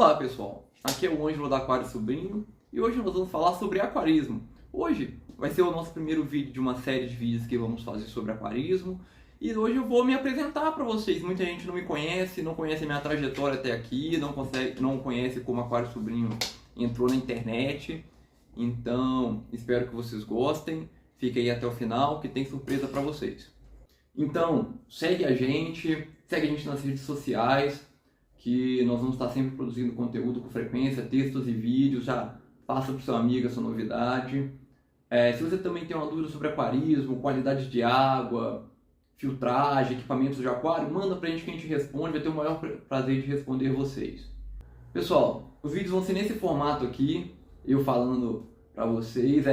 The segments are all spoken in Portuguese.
Olá pessoal, aqui é o Ângelo da Aquário Sobrinho e hoje nós vamos falar sobre aquarismo. Hoje vai ser o nosso primeiro vídeo de uma série de vídeos que vamos fazer sobre aquarismo e hoje eu vou me apresentar para vocês. Muita gente não me conhece, não conhece a minha trajetória até aqui, não conhece como Aquário Sobrinho entrou na internet, então espero que vocês gostem, fiquem aí até o final que tem surpresa para vocês. Então segue a gente nas redes sociais, que nós vamos estar sempre produzindo conteúdo com frequência, textos e vídeos, já passa para o seu amigo essa novidade. Se você também tem uma dúvida sobre aquarismo, qualidade de água, filtragem, equipamentos de aquário, manda pra gente que a gente responde, vai ter o maior prazer de responder vocês. Pessoal, os vídeos vão ser nesse formato aqui, eu falando para vocês,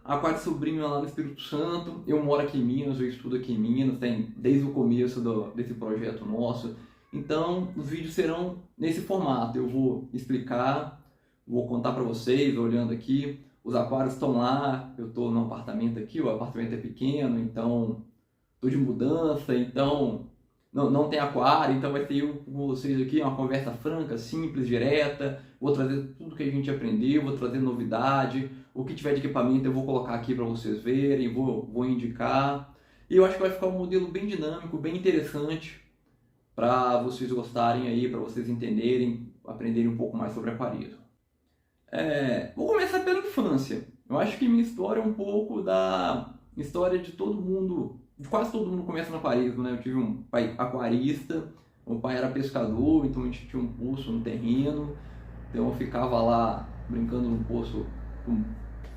Aquário Sobrinho é lá no Espírito Santo, eu moro aqui em Minas, eu estudo aqui em Minas, desde o começo desse projeto nosso. Então, os vídeos serão nesse formato. Eu vou explicar, vou contar para vocês, olhando aqui. Os aquários estão lá, eu estou num apartamento aqui, o apartamento é pequeno, então estou de mudança, então não tem aquário, então vai ter eu com vocês aqui, uma conversa franca, simples, direta. Vou trazer tudo que a gente aprendeu, vou trazer novidade. O que tiver de equipamento eu vou colocar aqui para vocês verem, vou indicar. E eu acho que vai ficar um modelo bem dinâmico, bem interessante, para vocês gostarem aí, para vocês entenderem, aprenderem um pouco mais sobre aquarismo. Vou começar pela infância. Eu acho que minha história é um pouco da história de todo mundo, de quase todo mundo começa no aquarismo, né? Eu tive um pai aquarista, meu pai era pescador, então a gente tinha um poço no terreno, então eu ficava lá brincando no poço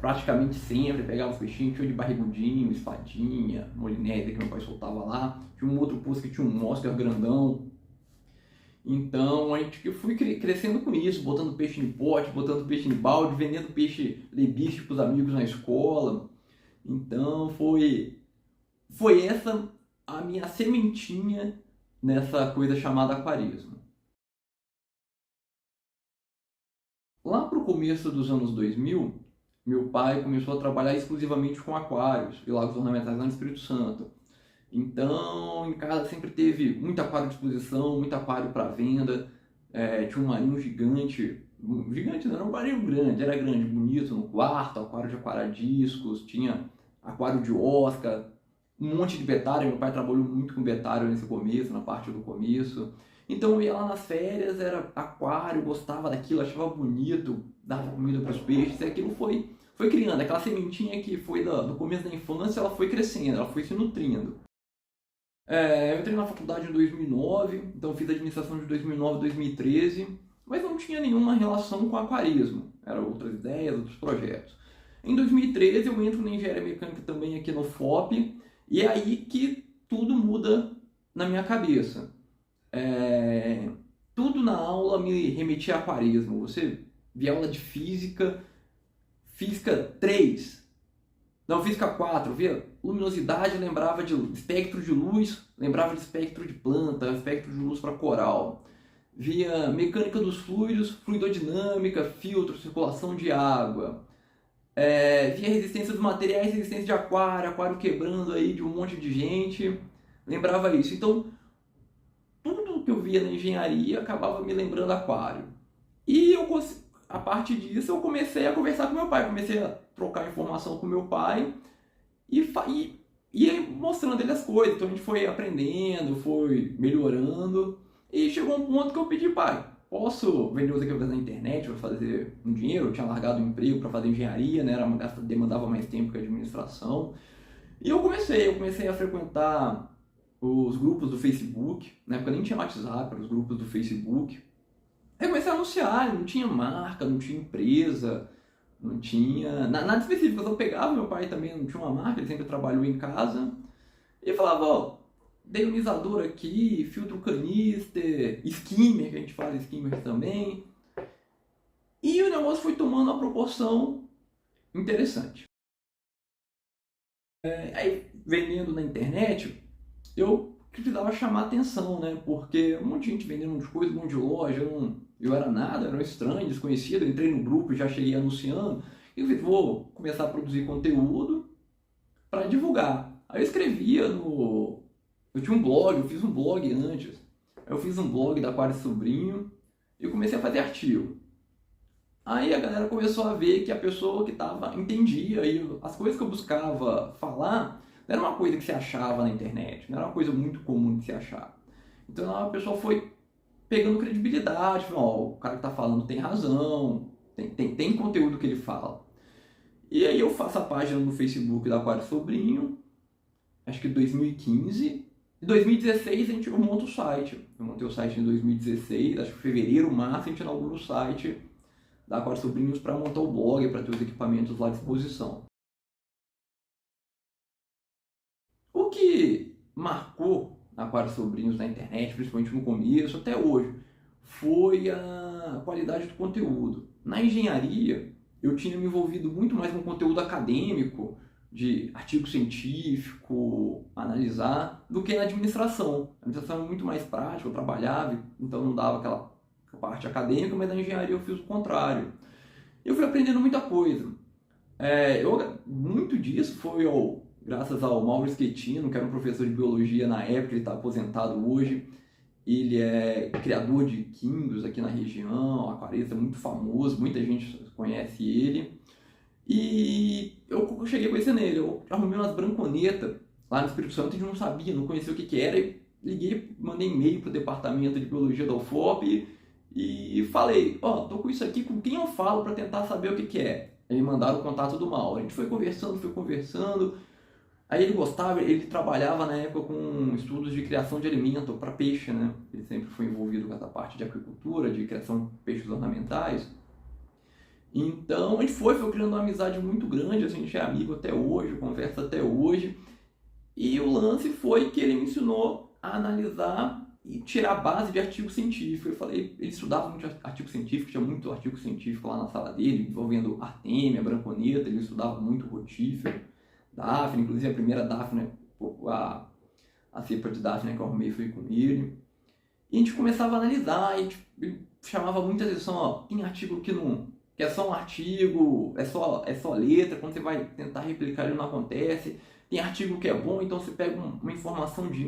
praticamente sempre, pegava os peixinhos, tinha de barrigudinho, espadinha, molinésia que meu pai soltava lá, tinha um outro poço que tinha um Oscar grandão. Então eu fui crescendo com isso, botando peixe em pote, botando peixe em balde, vendendo peixe lebiche para os amigos na escola. Então foi essa a minha sementinha nessa coisa chamada aquarismo. Lá para o começo dos anos 2000, meu pai começou a trabalhar exclusivamente com aquários e lagos ornamentais lá no Espírito Santo. Então, em casa sempre teve muito aquário de exposição, muito aquário para venda. Tinha um marinho gigante, gigante não era um marinho grande, era grande, bonito no quarto, aquário de aquaradiscos, tinha aquário de Oscar, um monte de betário. Meu pai trabalhou muito com betário nesse começo, na parte do começo. Então eu ia lá nas férias, era aquário, gostava daquilo, achava bonito, dava comida para os peixes, e aquilo foi criando, aquela sementinha que foi do começo da infância, ela foi crescendo, ela foi se nutrindo. Eu entrei na faculdade em 2009, então fiz administração de 2009 a 2013, mas não tinha nenhuma relação com aquarismo, eram outras ideias, outros projetos. Em 2013 eu entro na engenharia mecânica também aqui no FOP, e é aí que tudo muda na minha cabeça. Tudo na aula me remetia a aquarismo. Você via aula de física 3, não, física 4, via luminosidade, lembrava de espectro de luz, lembrava de espectro de planta, espectro de luz para coral. Via mecânica dos fluidos, fluidodinâmica, filtro, circulação de água. Via resistência dos materiais, resistência de aquário quebrando aí de um monte de gente, lembrava isso. Então, tudo que eu via na engenharia acabava me lembrando aquário. E a partir disso eu comecei a conversar com meu pai, comecei a trocar informação com meu pai e mostrando ele as coisas. Então a gente foi aprendendo, foi melhorando e chegou um ponto que eu pedi: pai, posso vender os equipamentos na internet para fazer um dinheiro? Eu tinha largado o emprego para fazer engenharia, né? Demandava mais tempo que a administração. E eu comecei a frequentar os grupos do Facebook, na época nem tinha WhatsApp, eram os grupos do Facebook. Aí comecei a anunciar, não tinha marca, não tinha empresa, não tinha nada específico. Eu só pegava, meu pai também não tinha uma marca, ele sempre trabalhou em casa. E eu falava: deionizador aqui, filtro canister, skimmer, que a gente fala skimmer também. E o negócio foi tomando uma proporção interessante. Aí, vendendo na internet, eu precisava chamar atenção, né? Porque um monte de gente vendendo um monte de coisa, um monte de loja, eu era nada, era um estranho, desconhecido. Eu entrei no grupo e já cheguei anunciando. E eu falei: vou começar a produzir conteúdo para divulgar. Aí eu escrevia eu tinha um blog, eu fiz um blog antes. Eu fiz um blog da Aquário Sobrinho, e comecei a fazer artigo. Aí a galera começou a ver que a pessoa que entendia, e as coisas que eu buscava falar não era uma coisa que se achava na internet, não era uma coisa muito comum de se achar. Então a pessoa foi pegando credibilidade, falou, ó, o cara que está falando tem razão, tem conteúdo que ele fala. E aí eu faço a página no Facebook da Aquário Sobrinho, acho que 2015. Em 2016 eu monto o site. Eu montei o site em 2016, acho que fevereiro, março a gente inaugura o site da Aquário Sobrinhos para montar o blog, para ter os equipamentos lá à disposição. O que marcou Aquário Sobrinhos na internet, principalmente no começo, até hoje, foi a qualidade do conteúdo. Na engenharia, eu tinha me envolvido muito mais com conteúdo acadêmico, de artigo científico, analisar, do que na administração. A administração é muito mais prática, eu trabalhava, então não dava aquela parte acadêmica, mas na engenharia eu fiz o contrário. Eu fui aprendendo muita coisa. Muito disso foi graças ao Mauro Schettino, que era um professor de biologia na época, ele está aposentado hoje. Ele é criador de quimbos aqui na região, aquarista muito famoso, muita gente conhece ele. E eu cheguei a conhecer nele, eu arrumei umas branconetas lá no Espírito Santo e não sabia, não conhecia o que era. E liguei, mandei e-mail para o departamento de biologia da UFOP e falei, tô com isso aqui, com quem eu falo para tentar saber o que é? Aí mandaram o contato do Mauro, a gente foi conversando. Aí ele gostava, ele trabalhava na época com estudos de criação de alimento para peixe, né? Ele sempre foi envolvido com essa parte de aquicultura, de criação de peixes ornamentais. Então a gente foi criando uma amizade muito grande, assim, a gente é amigo até hoje, conversa até hoje. E o lance foi que ele me ensinou a analisar e tirar a base de artigo científico. Eu falei, ele estudava muito artigo científico, tinha muito artigo científico lá na sala dele, envolvendo artêmia, branconeta, ele estudava muito rotífero, Daphne, inclusive a primeira Daphne, a cepa de Daphne que eu arrumei foi com ele. E a gente começava a analisar, e ele chamava muita atenção, tem artigo que é só um artigo, é só letra, quando você vai tentar replicar ele não acontece. Tem artigo que é bom, então você pega uma informação de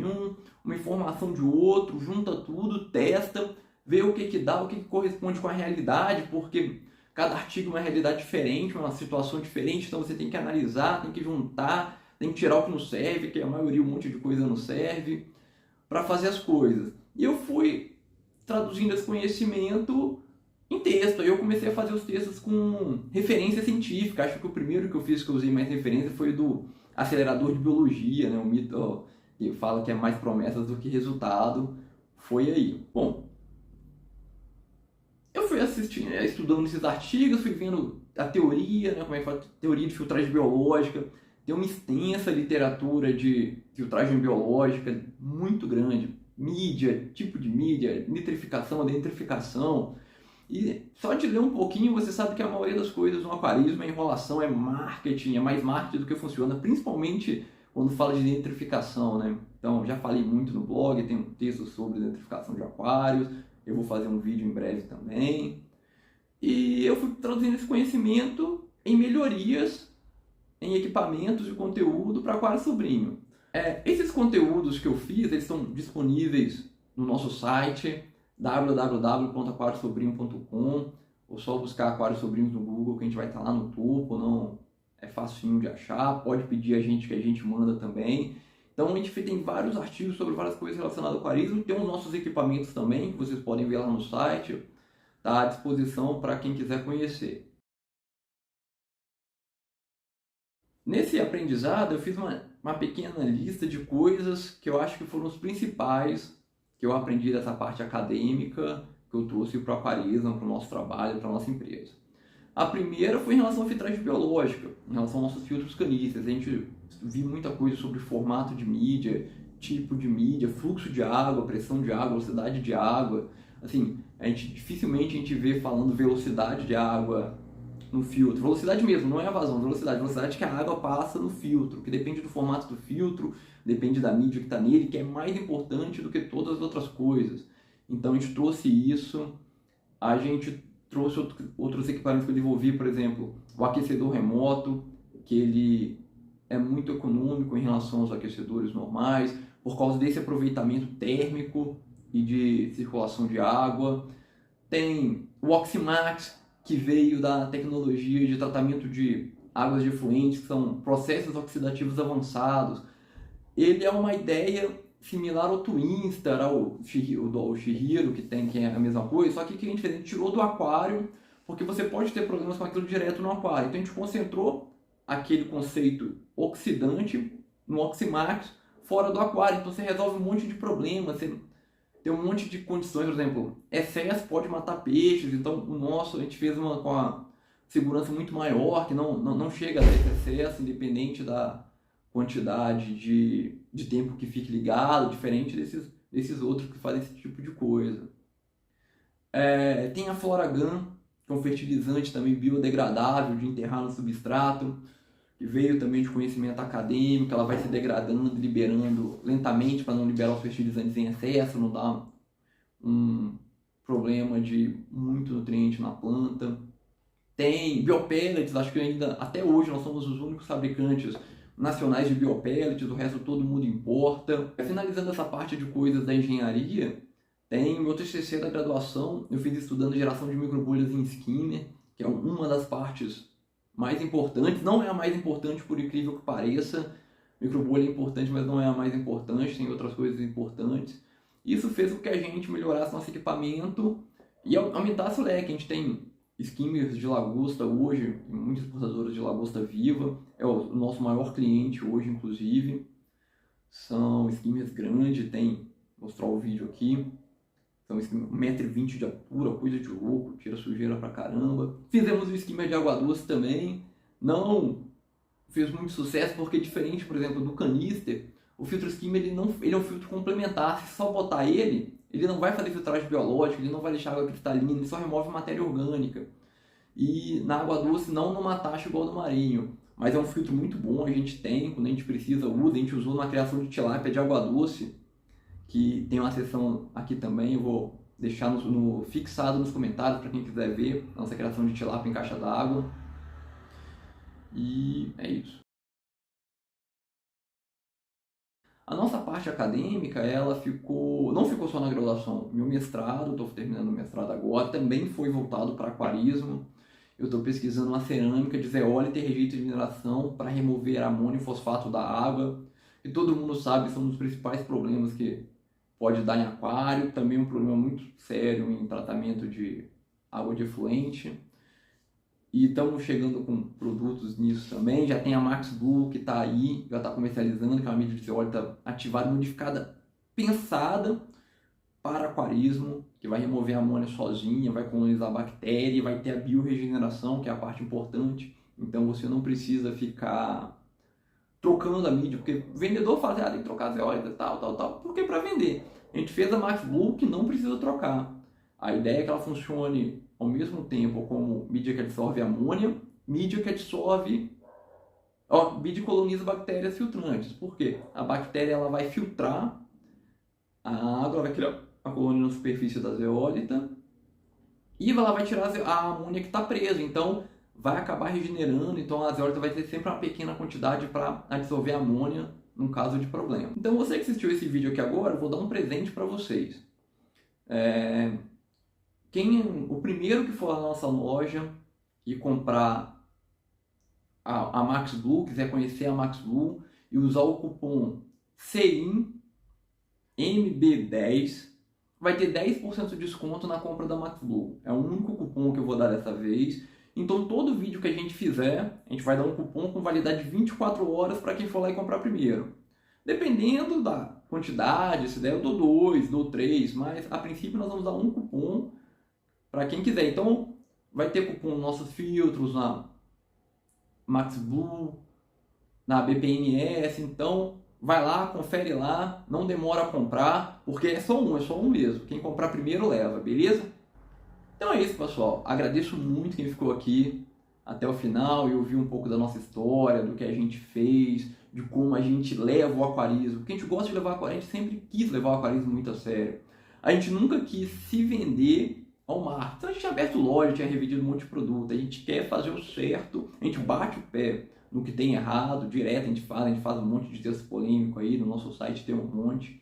uma informação de outro, junta tudo, testa, vê o que dá, o que corresponde com a realidade, porque cada artigo é uma realidade diferente, uma situação diferente, então você tem que analisar, tem que juntar, tem que tirar o que não serve, que a maioria, um monte de coisa não serve, para fazer as coisas. E eu fui traduzindo esse conhecimento em texto. Aí eu comecei a fazer os textos com referência científica. Acho que o primeiro que eu fiz, que eu usei mais referência, foi do acelerador de biologia, né? O mito que fala que é mais promessas do que resultado. Foi aí. Bom, eu fui assistindo, estudando esses artigos, fui vendo a teoria, né? Como é que fala? Teoria de filtragem biológica. Tem uma extensa literatura de filtragem biológica, muito grande. Mídia, tipo de mídia, nitrificação, denitrificação. E só de ler um pouquinho você sabe que a maioria das coisas no aquarismo é enrolação, é marketing, é mais marketing do que funciona, principalmente quando fala de nitrificação, né? Então já falei muito no blog, tem um texto sobre nitrificação de aquários, eu vou fazer um vídeo em breve também. E eu fui traduzindo esse conhecimento em melhorias, em equipamentos e conteúdo para Aquário Sobrinho. Esses conteúdos que eu fiz, eles estão disponíveis no nosso site, www.aquariosobrinho.com, ou só buscar Aquário Sobrinhos no Google que a gente vai estar lá no topo, não é facinho de achar, pode pedir a gente que a gente manda também. Então a gente tem vários artigos sobre várias coisas relacionadas ao aquarismo, tem os nossos equipamentos também, que vocês podem ver lá no site, está à disposição para quem quiser conhecer. Nesse aprendizado eu fiz uma pequena lista de coisas que eu acho que foram os principais que eu aprendi dessa parte acadêmica que eu trouxe para o aquarismo, para o nosso trabalho, para a nossa empresa. A primeira foi em relação à filtragem biológica, em relação aos nossos filtros caníceres. A gente viu muita coisa sobre formato de mídia, tipo de mídia, fluxo de água, pressão de água, velocidade de água. Assim, dificilmente a gente vê falando velocidade de água no filtro. Velocidade mesmo, não é a vazão, velocidade que a água passa no filtro, que depende do formato do filtro, depende da mídia que está nele, que é mais importante do que todas as outras coisas. Então a gente trouxe isso, a gente trouxe outros equipamentos que eu desenvolvi, por exemplo, o aquecedor remoto, que ele é muito econômico em relação aos aquecedores normais, por causa desse aproveitamento térmico e de circulação de água. Tem o Oximax, que veio da tecnologia de tratamento de águas de efluentes, que são processos oxidativos avançados. Ele é uma ideia similar ao Twinstar, ao Shihiro, que é a mesma coisa, só que o que a gente fez? A gente tirou do aquário, porque você pode ter problemas com aquilo direto no aquário. Então a gente concentrou aquele conceito oxidante no Oximax fora do aquário. Então você resolve um monte de problemas, você tem um monte de condições, por exemplo, excesso pode matar peixes, então o nosso a gente fez uma com a segurança muito maior, que não chega a dar esse excesso, independente da quantidade de tempo que fique ligado, diferente desses outros que fazem esse tipo de coisa. Tem a Floragan, que é um fertilizante também biodegradável de enterrar no substrato, que veio também de conhecimento acadêmico. Ela vai se degradando, liberando lentamente para não liberar os fertilizantes em excesso, não dar um problema de muito nutriente na planta. Tem biopellets, acho que ainda até hoje nós somos os únicos fabricantes nacionais de biopellets, o resto todo mundo importa. Finalizando essa parte de coisas da engenharia, tem o meu TCC da graduação, eu fiz estudando geração de microbolhas em skimmer, que é uma das partes mais importantes, não é a mais importante por incrível que pareça. Microbolha é importante, mas não é a mais importante, tem outras coisas importantes. Isso fez com que a gente melhorasse nosso equipamento e aumentasse o leque. A gente tem skimmers de lagosta hoje, muitos exportadores de lagosta viva, é o nosso maior cliente hoje, inclusive. São skimmers grandes, vou mostrar o vídeo aqui. São 1,20 m de altura, coisa de louco, tira sujeira pra caramba. Fizemos o skimmer de água doce também, não fez muito sucesso porque, diferente, por exemplo, do canister, o filtro skimmer ele é um filtro complementar. Se só botar ele não vai fazer filtragem biológica, ele não vai deixar água cristalina, ele só remove matéria orgânica. E na água doce não numa taxa igual do marinho, mas é um filtro muito bom, a gente tem, quando a gente precisa usa, a gente usou na criação de tilápia de água doce, que tem uma seção aqui também, eu vou deixar fixado nos comentários para quem quiser ver a nossa criação de tilápia em caixa d'água. E é isso. A nossa parte acadêmica, ela não ficou só na graduação. Meu mestrado, estou terminando o mestrado agora, também foi voltado para aquarismo. Eu estou pesquisando uma cerâmica de zeólita e rejeito de mineração para remover amônio e fosfato da água. E todo mundo sabe, são um dos principais problemas que pode dar em aquário. Também um problema muito sério em tratamento de água de efluente. E estamos chegando com produtos nisso também. Já tem a Max Blue que está aí, já está comercializando, que é uma mídia de zeólita ativada, modificada, pensada para aquarismo, que vai remover a amônia sozinha, vai colonizar a bactéria, vai ter a biorregeneração, que é a parte importante. Então você não precisa ficar trocando a mídia, porque o vendedor fala, tem que trocar a zeólita, tal, porque para vender. A gente fez a Max Blue que não precisa trocar. A ideia é que ela funcione ao mesmo tempo como mídia que absorve amônia, mídia que absorve, mídia coloniza bactérias filtrantes. Por quê? A bactéria ela vai filtrar a água, vai criar a colônia na superfície da zeólita e ela vai tirar a amônia que está presa. Então vai acabar regenerando, então a zeólita vai ter sempre uma pequena quantidade para absorver a amônia no caso de problema. Então você que assistiu esse vídeo aqui agora, eu vou dar um presente para vocês. O primeiro que for na nossa loja e comprar a Max Blue, quiser conhecer a Max Blue e usar o cupom CIMMB10, vai ter 10% de desconto na compra da Max Blue. É o único cupom que eu vou dar dessa vez. Então todo vídeo que a gente fizer, a gente vai dar um cupom com validade de 24 horas para quem for lá e comprar primeiro. Dependendo da quantidade, se der eu dou 2, dou 3, mas a princípio nós vamos dar um cupom para quem quiser. Então vai ter cupom nos nossos filtros, na Max Blue, na BPNS. Então vai lá, confere lá, não demora a comprar, porque é só um mesmo. Quem comprar primeiro leva, beleza? Então é isso, pessoal. Agradeço muito quem ficou aqui até o final e ouviu um pouco da nossa história, do que a gente fez, de como a gente leva o aquarismo. Porque a gente gosta de levar o aquarismo, a gente sempre quis levar o aquarismo muito a sério. A gente nunca quis se vender ao mar. Então a gente tinha aberto loja, tinha revendido um monte de produto. A gente quer fazer o certo, a gente bate o pé no que tem errado, direto a gente faz um monte de texto polêmico aí, no nosso site tem um monte.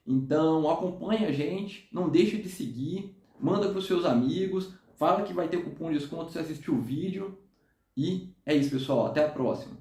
Então acompanha a gente, não deixe de seguir. manda para os seus amigos, fala que vai ter cupom de desconto se assistir o vídeo. E é isso, pessoal. Até a próxima.